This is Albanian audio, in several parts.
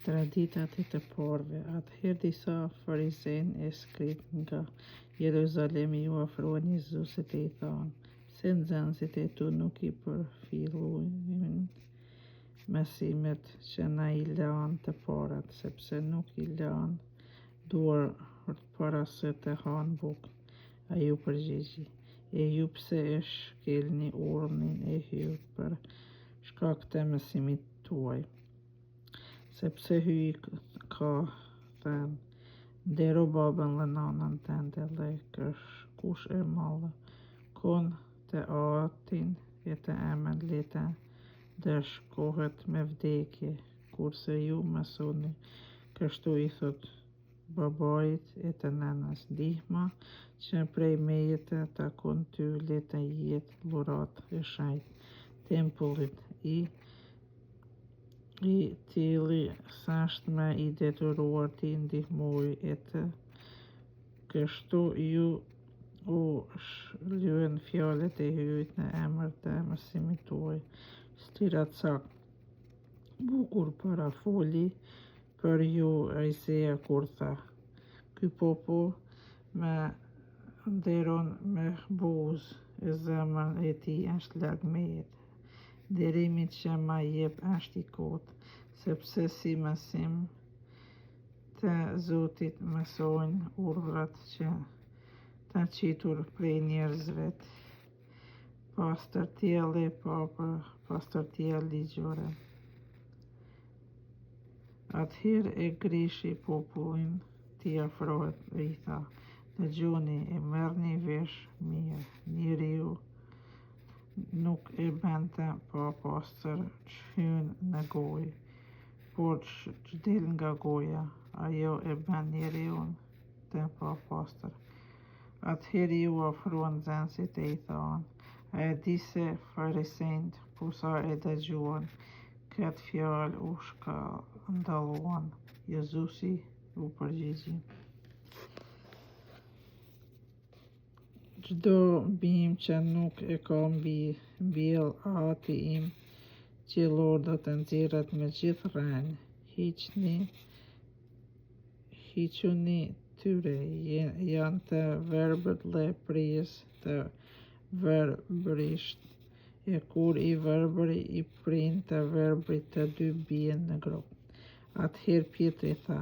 Traditat e të parëve. Atëherë disa farisenë e skritë nga Jeruzalemi ju afruan Jezusit e i thanë: "Se nxënësit e tu nuk i përfillojnë mësimet që na i lanë të parat, sepse nuk i lanë duart para se të hanë bukën." Ai u përgjigji: "E ju pse e shkelni urdhnin e hyjut për shkak të mësimit tuaj? Sepse hyji ka thënë: ndero babën dhe nanën tënde, dhe kush e mallë kon të atin e të emën, le të dëshkohet me vdekje, kurse ju mësoni kështu i thot babait e të nënës: ndihma që prej meje të takon ty, le të jetë dhuratë e shenjtë tempullit i cili s'është më i detyruar t'i ndihmoj e të kështu ju u shlyen fjalët e hyjit në emër të mësimit tuaj." Stirat sa bukur parafoli për ju Isaiah kur tha: "Ky popull më nderon me buzë, e zemra e tij është larg meje. Nderimi që ma jep është i kotë, sepse si mësim të Zotit mësojnë urdhrat që të qitur prej njerëzve, pastërtia pa për pastërtia ligjore." Atëherë e grishi popullin t'i afrohet dhe i tha: "Dëgjoni e merrni vesh mirë, njeriu nuk e bën të papastër që hyn në gojë, por që del nga goja, ajo e bën njeriun të papastër." Atëherë ju afruan nxënësit e i thanë: "A e di se farisenët, kur sa e dëgjuan këtë fjalë, u skandalluan?" Jezusi u përgjigji: "Çdo bimë që nuk e ka mbjell Ati im qiellor do të nxirret me gjithë rrënjë. Hiquni tyre, janë të verbër dhe prijës të verbërisht, e kur i verbëri i prind të verbërit, të dy bien në grop." Atëherë Pietri tha: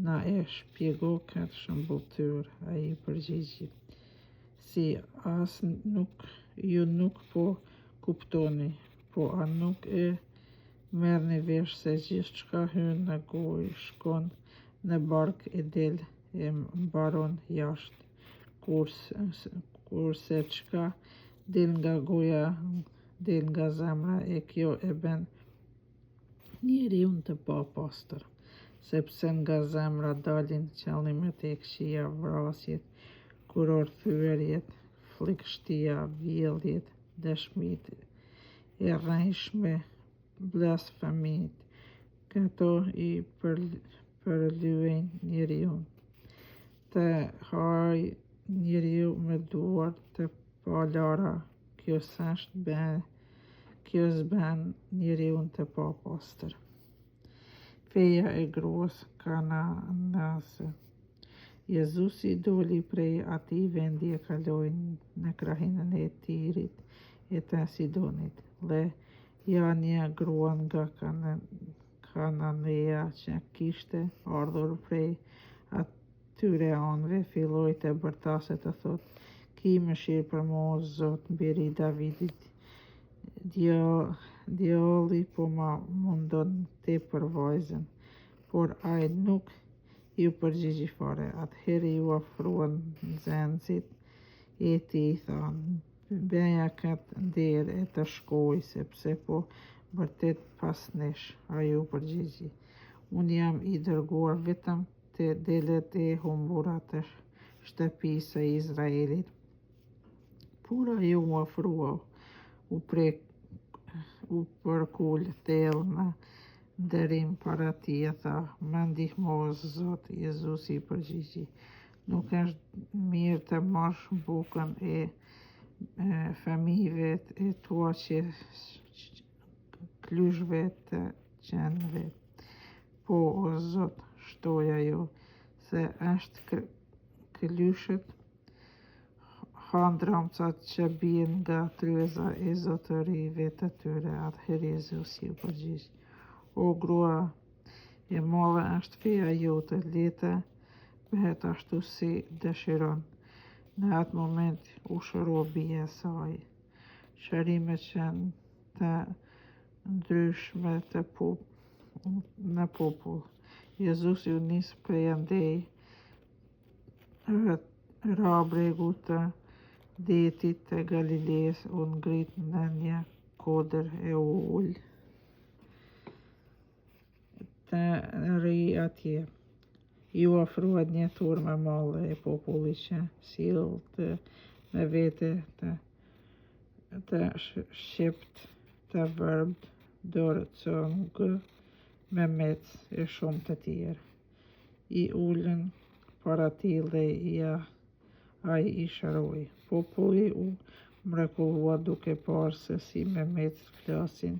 "Na e shpjego këtë shembull tyre." Ai i përgjigji: "Si as ju nuk po kuptoni? Po a nuk e merrni vesh se gjithçka hyn në gojë shkon në bark e del e mbaron jashtë, kurse çka del nga goja del nga zemra, e kjo e bën njeriun të papastër, sepse nga zemra dalin qëllimet e këqija, vrasjet, kurorthyerjet, fllihshtia, vjedhjet, dëshmitë e rrënjshme, blasfemitë. Këto i përlyejnë njeriun të haj njeriu me duart të palara, kjo s'bën njeriun të papastër." Feja e gruas kananase. Jezusi doli prej atij vendi e kaloi në krahinën e Tirit e të Sidonit, dhe ja një grua nga Kananea që kishte ardhur prej atyre anëve, filloi të bërtase të thotë: "Ki mëshirë për mua, o Zot, biri i Davidit, djalli po ma mundon tepër vajzën." Por ai nuk ju përgjigji fare. Atëherë ju afruan nxënësit e tij i thanë: "Bëja këtë nder e të shkoj, sepse po vërtet pas nesh." Ai u përgjigji: "Unë jam i dërguar vetëm te delet e humbura të shtëpisë së Izraelit." Por ai u afrua, u përkul thellë në nderim para tij e tha: "Më ndihmo, o Zot." Jezusi i përgjigji: "Nuk është mirë të marrësh bukën e fëmijëve e tua që klyshve të qenve." po o Zot, shtoj ajo, se është këllyshët handramcat që bien nga tryeza e zotërive të tyre. Atëherë Jezusi u përgjigj: O grua, e madhe është feja jote, lete bëhet ashtu si dëshiron. Në atë moment u shërua bia e saj. Shërime që të ndryshme në popull. Jezusi u nis prej andej ra bregu të detit të Galileës, u ngrit në një kodër e ul të ri atje. Ju ofruat një thurë më madhe e populli që sillte me vete të shqipt, të verbë, dorëcungë, me mec e shumë të tjerë. I ullën para tij dhe ai I shëroi. Populli u mrekullua duke parë se si me mec flasin,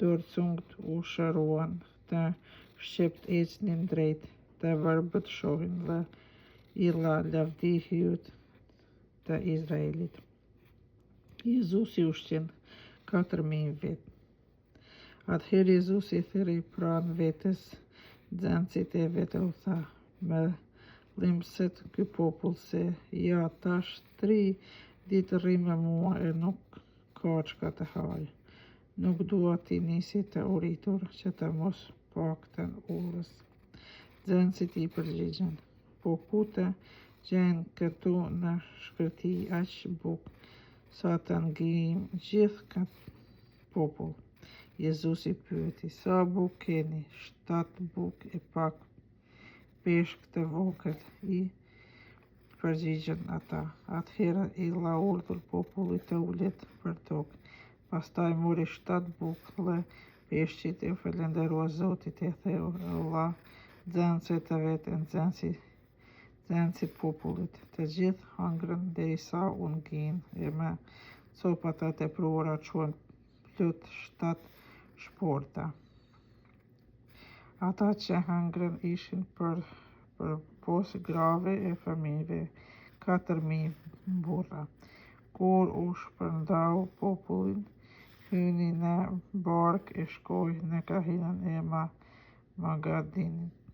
dorëcungët u shëruan, të shqipt ecnin drejt, të verbët shohin dhe illa lavdi hyet të Izraelit. Jezusi ushqen 4.000 vet. Atëherë Jezusi thiri pranë vetes nxënësit e vet u tha me dhimbset ky popull se ja tash 3 ditë rri me mua e nuk ka çka të haj. Nuk dua t'i nisi të uritur që të mos paktën urës. Nxënësit I përgjigjen: Po ku të gjenë këtu në shkërti aq bukë sa të ngijmë gjithë këtë popull? Jezusi pyeti: Sa bukë keni? 7 bukë e pak peshk të vogël, I përgjigjen ata. Atëherë I dha urdhër popullit të ulet për tokë. Pastaj mori 7 bukë dhe peshqit e falenderua Zotit e tha nxënësve të vet e nxënësit popullit. Të gjithë hangrën derisa u nginë e me copat e tepruara çuan plot 7 shporta. Ata që hangrën ishin për pos grave e fëmijëve, 4.000 burra. Kur u shpërndau popullin, hyni në barkë e shkoi në krahinën e Magadinit.